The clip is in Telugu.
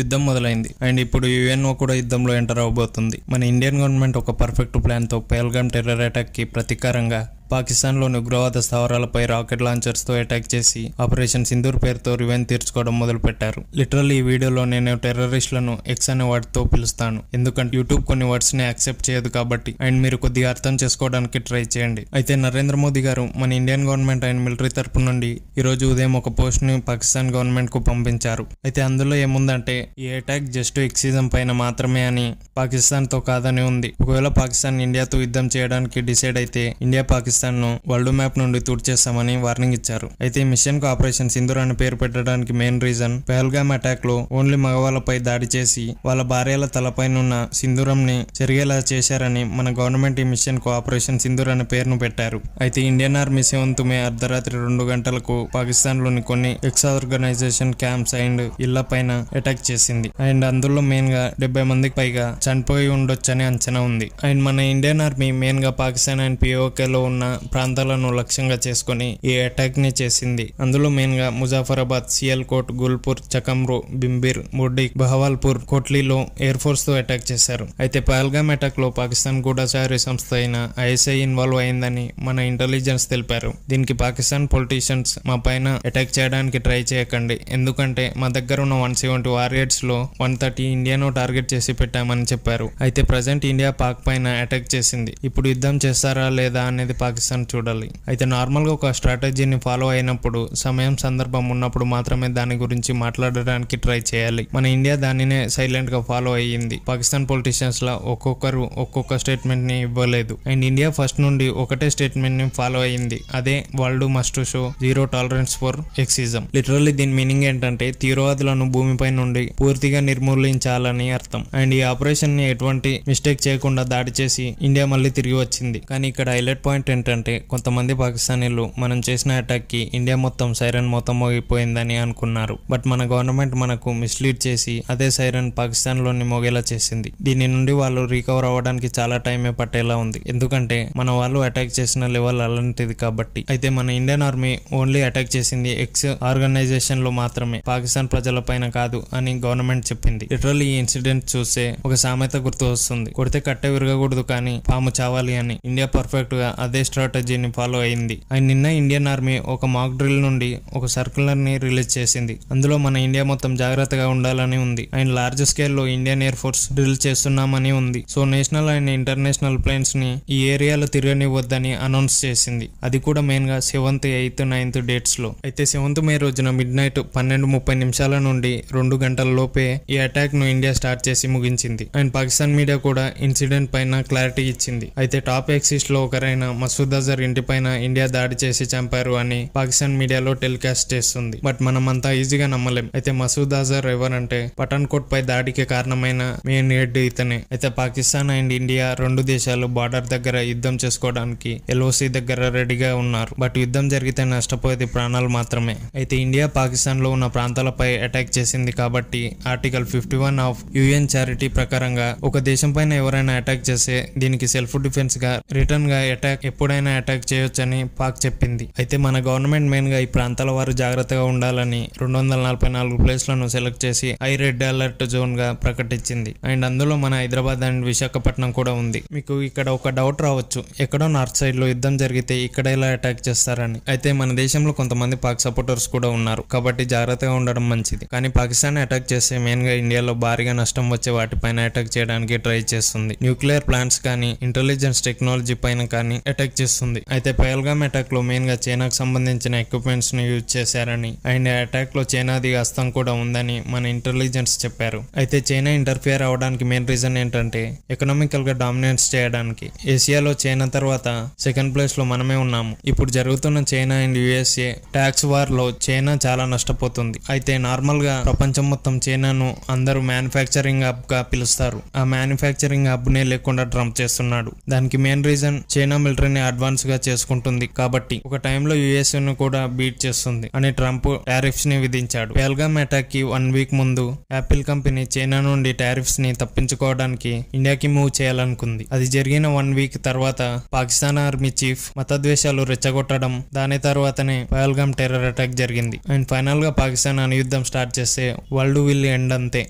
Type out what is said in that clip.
యుద్ధం మొదలైంది అండ్ ఇప్పుడు యుఎన్ఓ కూడా యుద్ధంలో ఎంటర్ అవబోతుంది. మన ఇండియన్ గవర్నమెంట్ ఒక పర్ఫెక్ట్ ప్లాన్ తో పహల్గామ్ టెర్రర్ అటాక్ కి ప్రతీకారంగా పాకిస్తాన్లోని ఉగ్రవాద స్థావరాలపై రాకెట్ లాంచర్స్ తో అటాక్ చేసి ఆపరేషన్ సింధూర్ పేరుతో రివెంజ్ తీర్చుకోవడం మొదలు పెట్టారు. లిటరల్లీ ఈ వీడియోలో నేను టెర్రరిస్టులను ఎక్స్ అనే వర్డ్తో పిలుస్తాను, ఎందుకంటే యూట్యూబ్ కొన్ని వర్డ్స్ ని యాక్సెప్ట్ చేయదు కాబట్టి. అండ్ మీరు కొద్దిగా అర్థం చేసుకోవడానికి ట్రై చేయండి. అయితే నరేంద్ర మోదీ గారు మన ఇండియన్ గవర్నమెంట్ అండ్ మిలిటరీ తరపు నుండి ఈ రోజు ఉదయం ఒక పోస్ట్ ని పాకిస్తాన్ గవర్నమెంట్ కు పంపించారు. అయితే అందులో ఏముందంటే ఈ అటాక్ జస్ట్ ఎక్సిజం పైన మాత్రమే అని, పాకిస్తాన్ తో కాదని ఉంది. ఒకవేళ పాకిస్తాన్ ఇండియాతో యుద్ధం చేయడానికి డిసైడ్ అయితే ఇండియా పాకిస్తాన్ ను వరల్డ్ మ్యాప్ నుండి తుడిచేస్తామని వార్నింగ్ ఇచ్చారు. అయితే ఈ మిషన్ కు ఆపరేషన్ సింధూర్ అని పేరు పెట్టడానికి మెయిన్ రీజన్ పహల్గామ్ అటాక్ లో ఓన్లీ మగవాళ్ళపై దాడి చేసి వాళ్ళ భార్యల తలపైనున్న సింధూరం ని చెరిగేలా చేశారని మన గవర్నమెంట్ ఈ మిషన్ కు ఆపరేషన్ సింధూర్ అనే పేరును పెట్టారు. అయితే ఇండియన్ ఆర్మీ 7th మే అర్ధరాత్రి 2 గంటలకు పాకిస్తాన్ లోని కొన్ని ఎక్స్ ఆర్గనైజేషన్ క్యాంప్స్ అండ్ ఇళ్ల పైన అటాక్ చేసింది. అండ్ అందులో మెయిన్ గా 70 మందికి పైగా చనిపోయి ఉండొచ్చని అంచనా ఉంది. అండ్ మన ఇండియన్ ఆర్మీ మెయిన్ గా పాకిస్తాన్ అండ్ పిఓకే లో ఉన్న ప్రాంతాలను లక్ష్యంగా చేసుకుని ఈ అటాక్ ని చేసింది. అందులో మెయిన్ గా ముజాఫరాబాద్, సియాల్కోట్, గుల్పూర్, చకమ్రో, బింబిర్, ముర్డి, బహవాల్పూర్, కోట్లీలో ఎయిర్ ఫోర్స్ తో అటాక్ చేశారు. అయితే పహల్గామ్ అటాక్ లో పాకిస్తాన్ గూఢచారి సంస్థ అయిన ఐఎస్ఐ ఇన్వాల్వ్ అయిందని మన ఇంటెలిజెన్స్ తెలిపారు. దీనికి పాకిస్తాన్ పొలిటీషియన్స్ మా పైన అటాక్ చేయడానికి ట్రై చేయకండి, ఎందుకంటే మా దగ్గర ఉన్న 170 వారియర్స్ లో 130 ఇండియాను టార్గెట్ చేసి పెట్టామని చెప్పారు. అయితే ప్రజెంట్ ఇండియా పాక్ పైన అటాక్ చేసింది. ఇప్పుడు యుద్ధం చేస్తారా లేదా అనేది పాకిస్తాన్ చూడాలి. అయితే నార్మల్ గా ఒక స్ట్రాటజీని ఫాలో అయినప్పుడు, సమయం సందర్భం ఉన్నప్పుడు మాత్రమే దాని గురించి మాట్లాడడానికి ట్రై చేయాలి. మన ఇండియా దానినే సైలెంట్ గా ఫాలో అయ్యింది. పాకిస్తాన్ పొలిటీషియన్స్ లా ఒక్కొక్కరు ఒక్కొక్క స్టేట్మెంట్ ని ఇవ్వలేదు. అండ్ ఇండియా ఫస్ట్ నుండి ఒకటే స్టేట్మెంట్ ని ఫాలో అయ్యింది, అదే world must show zero tolerance for ఎక్సిజం. లిటరల్లీ దీని మీనింగ్ ఏంటంటే తీవ్రవాదులను భూమిపై నుండి పూర్తిగా నిర్మూలించాలని అర్థం. అండ్ ఈ ఆపరేషన్ ని ఎటువంటి మిస్టేక్ చేయకుండా దాడి చేసి ఇండియా మళ్ళీ తిరిగి వచ్చింది. కానీ ఇక్కడ హైలైట్ పాయింట్ ఏంటంటే కొంతమంది పాకిస్తానీలు మనం చేసిన అటాక్ కి ఇండియా మొత్తం సైరన్ మొత్తం మోగిపోయిందని అనుకున్నారు. బట్ మన గవర్నమెంట్ మనకు మిస్లీడ్ చేసి అదే సైరన్ పాకిస్తాన్ లోని మోగేలా చేసింది. దీని నుండి వాళ్ళు రీకవర్ అవ్వడానికి చాలా టైమే పట్టేలా ఉంది, ఎందుకంటే మన వాళ్ళు అటాక్ చేసిన లెవెల్ అలాంటిది కాబట్టి. అయితే మన ఇండియన్ ఆర్మీ ఓన్లీ అటాక్ చేసింది ఎక్స్ ఆర్గనైజేషన్ లో మాత్రమే, పాకిస్తాన్ ప్రజల పైన కాదు అని గవర్నమెంట్ చెప్పింది. లిటరల్లీ ఈ ఇన్సిడెంట్ చూస్తే ఒక సామెత గుర్తు వస్తుంది, కొడితే కట్టె విరగకూడదు కానీ పాము చావాలి అని. ఇండియా పర్ఫెక్ట్ గా అదే స్ట్రాటజీని ఫాలో అయింది. అండ్ నిన్న ఇండియన్ ఆర్మీ ఒక మాక్ డ్రిల్ నుండి ఒక సర్కులర్ ని రిలీజ్ చేసింది. అందులో మన ఇండియా మొత్తం జాగ్రత్తగా ఉండాలని ఉంది. అండ్ లార్జ్ స్కేల్ లో ఇండియన్ ఎయిర్ ఫోర్స్ డ్రిల్ చేస్తున్నామని ఉంది. So national and international planes ని ఈ ఏరియాలో తిరగనివ్వద్దని అనౌన్స్ చేసింది. అది కూడా మెయిన్ గా 7th, 8th, 9th డేట్స్ లో. అయితే 7th మే రోజున మిడ్-నైట్ 12:30 నుండి 2 గంటల లోపే ఈ అటాక్ ను ఇండియా స్టార్ట్ చేసి ముగించింది. అండ్ పాకిస్తాన్ మీడియా కూడా ఇన్సిడెంట్ పైన క్లారిటీ ఇచ్చింది. అయితే టాప్ ఎక్సిస్ట్ లో ఒకరైన మసూద్ అజర్ ఇంటి పైన ఇండియా దాడి చేసి చంపారు అని పాకిస్తాన్ మీడియాలో టెలికాస్ట్ చేస్తుంది. బట్ మనం అంతా ఈజీగా నమ్మలేం. అయితే మసూద్ అజర్ ఎవరంటే పఠాన్కోట్ పై దాడికి కారణమైన మెయిన్ హెడ్ ఇతనే. అయితే పాకిస్తాన్ అండ్ ఇండియా 2 దేశాలు బార్డర్ దగ్గర యుద్ధం చేసుకోవడానికి ఎల్ఓసి దగ్గర రెడీగా ఉన్నారు. బట్ యుద్ధం జరిగితే నష్టపోయేది ప్రాణాలు మాత్రమే. అయితే ఇండియా పాకిస్తాన్ లో ఉన్న ప్రాంతాలపై అటాక్ చేసింది కాబట్టి ఆర్టికల్ 51 ఆఫ్ యుఎన్ చారిటీ ప్రకారంగా ఒక దేశం పైన ఎవరైనా అటాక్ చేస్తే దీనికి సెల్ఫ్ డిఫెన్స్ గా రిటర్న్ గా అటాక్ ఎప్పుడైనా అటాక్ చేయొచ్చని పాక్ చెప్పింది. అయితే మన గవర్నమెంట్ మెయిన్ గా ఈ ప్రాంతాల వారు జాగ్రత్తగా ఉండాలని 244 ప్లేస్లను సెలెక్ట్ చేసి హై రెడ్ అలర్ట్ జోన్ గా ప్రకటించింది. అండ్ అందులో మన హైదరాబాద్ అండ్ విశాఖపట్నం కూడా ఉంది. మీకు ఇక్కడ ఒక డౌట్ రావచ్చు, ఎక్కడో నార్త్ సైడ్ లో యుద్ధం జరిగితే ఇక్కడ ఎలా అటాక్ చేస్తారని. అయితే మన దేశంలో కొంతమంది పాక్ సపోర్టర్స్ కూడా ఉన్నారు కాబట్టి జాగ్రత్తగా ఉండడం మంచిది. కానీ పాకిస్తాన్ అటాక్ చేస్తే మెయిన్ గా ఇండియాలో భారీగా నష్టం వచ్చే వాటిపైన అటాక్ చేయడానికి ట్రై చేస్తుంది. న్యూక్లియర్ ప్లాంట్స్ కానీ ఇంటెలిజెన్స్ టెక్నాలజీ పైన కానీ అటాక్ చేస్తుంది. అయితే పహల్గామ్ అటాక్ లో మెయిన్ గా చైనాకు సంబంధించిన ఎక్విప్మెంట్స్ ను యూజ్ చేశారని అండ్ అటాక్ లో చైనాది హస్తం కూడా ఉందని మన ఇంటెలిజెన్స్ చెప్పారు. అయితే చైనా ఇంటర్ఫియర్ అవడానికి మెయిన్ రీజన్ ఏంటంటే ఎకనామికల్ గా డామినేన్స్ చేయడానికి. ఏషియాలో చైనా తర్వాత 2nd ప్లేస్ లో మనమే ఉన్నాము. ఇప్పుడు జరుగుతున్న China and USA talks war లో చైనా చాలా నష్టపోతుంది. అయితే నార్మల్ గా ప్రపంచం మొత్తం చైనాను అందరూ మ్యానుఫ్యాక్చరింగ్ హబ్ గా పిలుస్తారు. ఆ మ్యానుఫ్యాక్చరింగ్ హబ్ నే లేకుండా ట్రంప్ చేస్తున్నాడు. దానికి మెయిన్ రీజన్ చైనా మిలిటరీని అడ్వాన్స్ గా చేసుకుంటుంది కాబట్టి ఒక టైంలో యుఎస్ ను కూడా బీట్ చేస్తుంది అని ట్రంప్ టారిఫ్స్ ని విధించాడు. పెహల్గామ్ అటాక్ కి 1 వీక్ ముందు యాపిల్ కంపెనీ చైనా నుండి టారిఫ్స్ ని తప్పించుకోవడానికి ఇండియాకి మూవ్ చేయాలనుకుంది. అది జరిగిన 1 వీక్ తర్వాత పాకిస్తాన్ ఆర్మీ చీఫ్ మతద్వేషాలు రెచ్చగొట్టడం, దాని తర్వాతనే పెహల్గామ్ టెర్రర్ అటాక్ జరిగింది. అండ్ ఫైనల్ గా పాకిస్తాన్ అణుయుద్ధం స్టార్ట్ చేస్తే వరల్డ్ విల్ ఎండ్ అంతే.